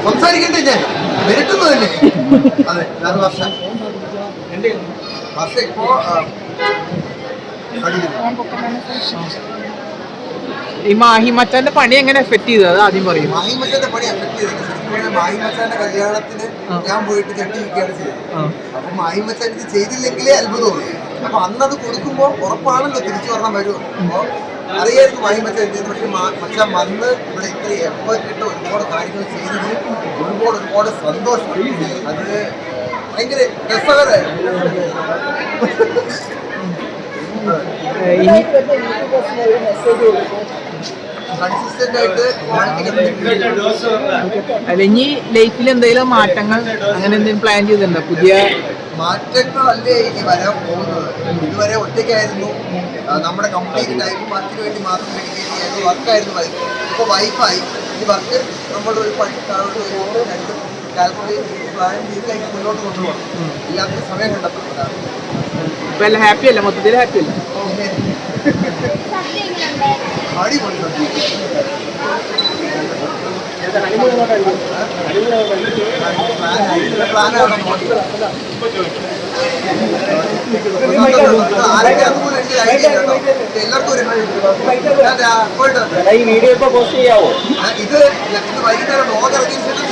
സംസാരിക്കണ്ടേ ഞാൻ വരട്ടുന്നതല്ലേ? അതെ, വർഷം ഇപ്പോ ഈ മാഹിമച്ചാന്റെ പണി എങ്ങനെ എഫക്ട് ചെയ്തത് അത് ആദ്യം പറയും. മാഹിമച്ചാന്റെ പണി എഫക്ട് ചെയ്തത് ശരിക്കും മാഹിമച്ചാന്റെ കല്യാണത്തിന് ഞാൻ പോയിട്ട് ചെട്ടിയിരിക്കുകയാണ് ചെയ്തത്. അപ്പൊ മാഹിമച്ചാൻ ഇത് ചെയ്തില്ലെങ്കിലേ അത്ഭുതമുള്ളൂ. അപ്പൊ അന്നത് കൊടുക്കുമ്പോ ഉറപ്പാണല്ലോ തിരിച്ചു പറഞ്ഞാൽ വരും. അപ്പോ അറിയായിരുന്നു മാഹിമച്ചാൻ എന്ത് ചെയ്യുന്നു. പക്ഷെ മച്ചാൻ വന്ന് ഇവിടെ ഇത്ര എഫേർട്ട് ഇട്ട് ഒരുപാട് കാര്യങ്ങൾ ചെയ്തതിന് ഒരുപാട് സന്തോഷം. അത് ഭയങ്കര രസകരമായിരുന്നു. അല്ല, ഇനി ലൈഫിൽ എന്തെങ്കിലും മാറ്റങ്ങൾ അങ്ങനെ എന്തെങ്കിലും പ്ലാൻ ചെയ്തിട്ടുണ്ടോ? പുതിയ മാറ്റങ്ങളല്ലേ ഇനി വരാൻ പോകുന്നത്. ഇതുവരെ ഒറ്റയ്ക്കായിരുന്നു നമ്മുടെ കംപ്ലീറ്റ് ടൈം വർക്കിന് വേണ്ടി മാത്രം ഡെഡിക്കേറ്റ് ചെയ്യായിരുന്നു. വർക്കായിരുന്നു വൈഫ്. ഇപ്പോൾ വൈഫായി ഈ വർക്ക് നമ്മൾ ഒരു രണ്ടും കാൽക്കുലേറ്റ് പ്ലാൻ ചെയ്ത് മുന്നോട്ട് കൊണ്ടുപോകണം. എല്ലാത്തിനും സമയം കണ്ടെത്തുന്നതാണ്. ഇപ്പൊ എല്ലാം ഹാപ്പി അല്ല, മൊത്തത്തിൽ ഹാപ്പി അല്ല. ഈ വീഡിയോ ഇപ്പൊ പോസ്റ്റ് ചെയ്യാവോ? ഇത് വൈകുന്നേരം വ്ളോഗ് ഇറങ്ങിയ ശേഷം